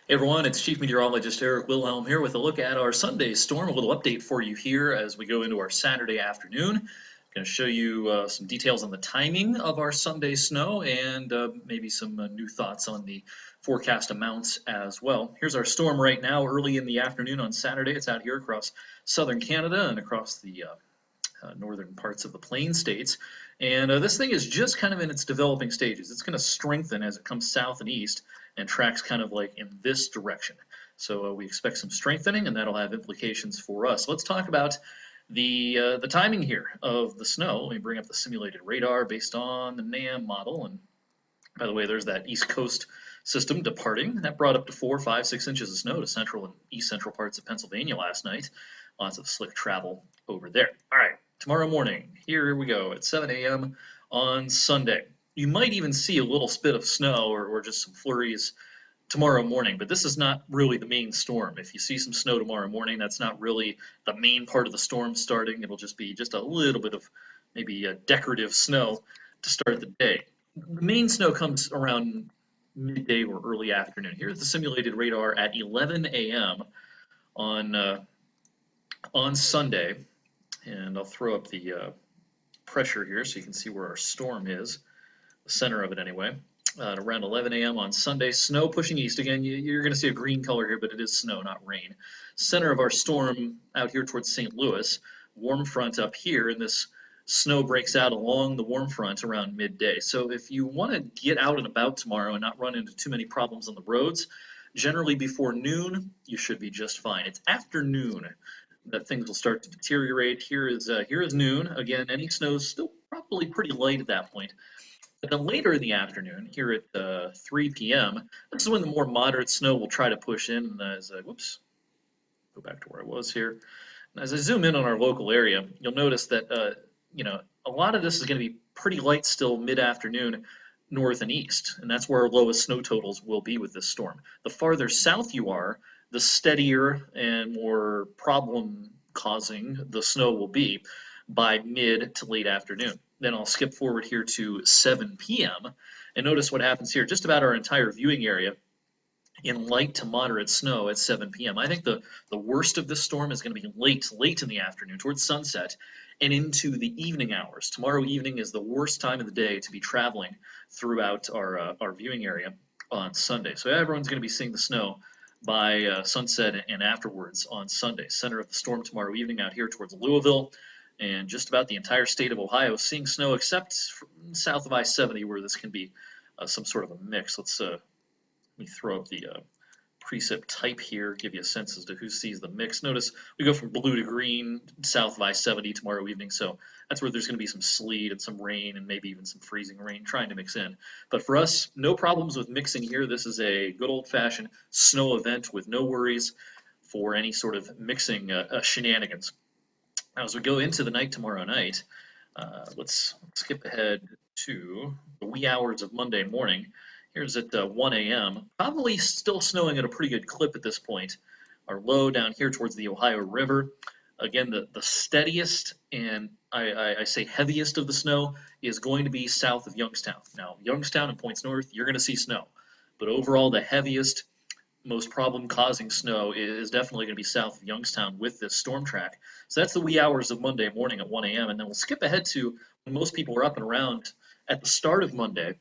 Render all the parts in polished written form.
Hey everyone, it's Chief Meteorologist Eric Wilhelm here with a look at our Sunday storm. A little update for you here as we go into our Saturday afternoon. I'm going to show you some details on the timing of our Sunday snow and maybe some new thoughts on the forecast amounts as well. Here's our storm right now, early in the afternoon on Saturday. It's out here across southern Canada and across the northern parts of the plain states. And this thing is just kind of in its developing stages. It's going to strengthen as it comes south and east and tracks kind of like in this direction. So we expect some strengthening, and that'll have implications for us. Let's talk about the timing here of the snow. Let me bring up the simulated radar based on the NAM model. And by the way, there's that East Coast system departing. That brought up to 4, 5, 6 inches of snow to central and east central parts of Pennsylvania last night. Lots of slick travel over there. All right, tomorrow morning, here we go at 7 a.m. on Sunday. You might even see a little spit of snow or just some flurries tomorrow morning, but this is not really the main storm. If you see some snow tomorrow morning, that's not really the main part of the storm starting. It'll just be just a little bit of maybe a decorative snow to start the day. The main snow comes around midday or early afternoon. Here's the simulated radar at 11 a.m. On Sunday, and I'll throw up the pressure here so you can see where our storm is, the center of it anyway. At around 11 a.m. on Sunday, snow pushing east. Again, you're going to see a green color here, but it is snow, not rain. Center of our storm out here towards St. Louis, warm front up here, and this snow breaks out along the warm front around midday. So if you want to get out and about tomorrow and not run into too many problems on the roads, generally before noon, you should be just fine. It's after noon that things will start to deteriorate. Here is noon. Again, any snow is still probably pretty light at that point. But then later in the afternoon, here at 3 p.m., this is when the more moderate snow will try to push in. And as I, whoops, go back to where I was here. And as I zoom in on our local area, you'll notice that a lot of this is going to be pretty light still mid-afternoon north and east, and that's where our lowest snow totals will be with this storm. The farther south you are, the steadier and more problem-causing the snow will be by mid to late afternoon. Then I'll skip forward here to 7 p.m. and notice what happens here. Just about our entire viewing area in light to moderate snow at 7 p.m. I think the worst of this storm is going to be late in the afternoon, towards sunset, and into the evening hours. Tomorrow evening is the worst time of the day to be traveling throughout our viewing area on Sunday. So everyone's going to be seeing the snow by sunset and afterwards on Sunday. Center of the storm tomorrow evening out here towards Louisville, and just about the entire state of Ohio seeing snow, except south of I-70 where this can be some sort of a mix. Let me throw up the precip type here, give you a sense as to who sees the mix. Notice we go from blue to green south of I-70 tomorrow evening, so that's where there's going to be some sleet and some rain and maybe even some freezing rain trying to mix in. But for us, no problems with mixing here. This is a good old-fashioned snow event with no worries for any sort of mixing shenanigans. Now, as we go into the night tomorrow night, let's skip ahead to the wee hours of Monday morning. Here's at 1 a.m. Probably still snowing at a pretty good clip at this point. Our low down here towards the Ohio River. Again, the steadiest and I say heaviest of the snow is going to be south of Youngstown. Now, Youngstown and points north, you're going to see snow. But overall, the heaviest, most problem-causing snow is definitely going to be south of Youngstown with this storm track. So that's the wee hours of Monday morning at 1 a.m. And then we'll skip ahead to when most people are up and around at the start of Monday.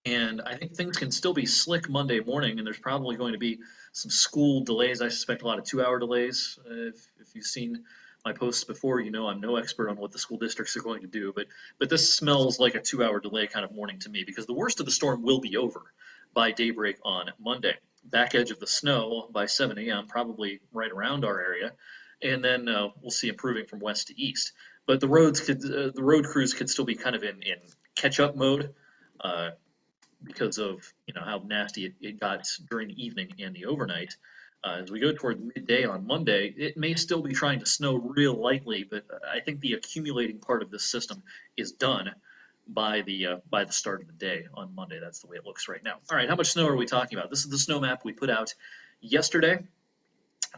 And I think things can still be slick Monday morning, and there's probably going to be some school delays. I suspect a lot of 2-hour delays. If you've seen my posts before, you know I'm no expert on what the school districts are going to do, but this smells like a 2-hour delay kind of morning to me, because the worst of the storm will be over by daybreak on Monday. Back edge of the snow by 7 a.m., probably right around our area, and then we'll see improving from west to east. But the road crews could still be kind of in catch-up mode. Because of how nasty it got during the evening and the overnight. As we go toward midday on Monday, it may still be trying to snow real lightly, but I think the accumulating part of this system is done by the start of the day on Monday. That's the way it looks right now. All right, how much snow are we talking about? This is the snow map we put out yesterday.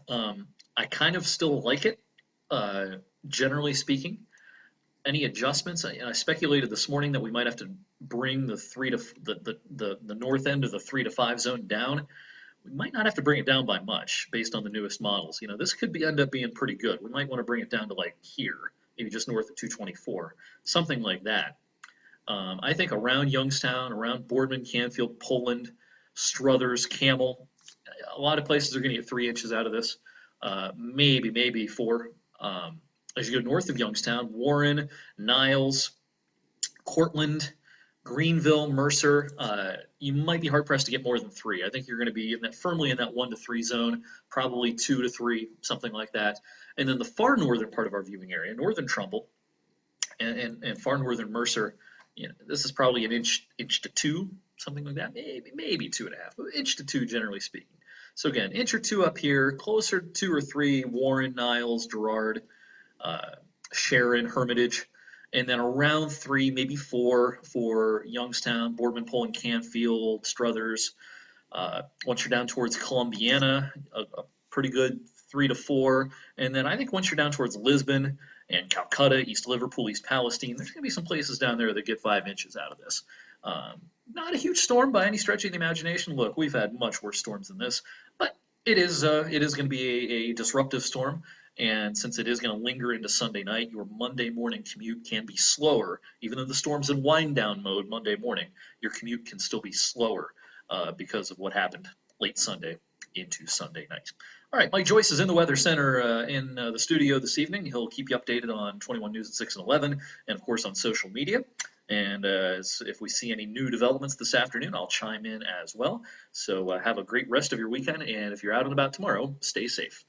I kind of still like it, generally speaking. Any adjustments? I speculated this morning that we might have to bring the north end of the 3 to 5 zone down. we might not have to bring it down by much based on the newest models. This could end up being pretty good. We might want to bring it down to like here, maybe just north of 224, something like that. I think around Youngstown, around Boardman, Canfield, Poland, Struthers, Camel, a lot of places are going to get 3 inches out of this, maybe 4. As you go north of Youngstown, Warren, Niles, Cortland, Greenville, Mercer, you might be hard pressed to get more than 3. I think you're going to be firmly in that 1 to 3 zone, probably 2 to 3, something like that. And then the far northern part of our viewing area, northern Trumbull and far northern Mercer, this is probably an inch to 2, something like that, maybe 2.5, inch to 2 generally speaking. So again, inch or 2 up here, closer to 2 or 3, Warren, Niles, Girard, Sharon, Hermitage, and then around 3, maybe 4 for Youngstown, Boardman, Poland, Canfield, Struthers. Once you're down towards Columbiana, a pretty good 3 to 4, and then I think once you're down towards Lisbon and Calcutta, East Liverpool, East Palestine, there's going to be some places down there that get 5 inches out of this. Not a huge storm by any stretch of the imagination. Look, we've had much worse storms than this, but it is going to be a disruptive storm. And since it is going to linger into Sunday night, your Monday morning commute can be slower. Even though the storm's in wind down mode Monday morning, your commute can still be slower because of what happened late Sunday into Sunday night. All right, Mike Joyce is in the Weather Center in the studio this evening. He'll keep you updated on 21 News at 6 and 11, and of course on social media. And if we see any new developments this afternoon, I'll chime in as well. So have a great rest of your weekend, and if you're out and about tomorrow, stay safe.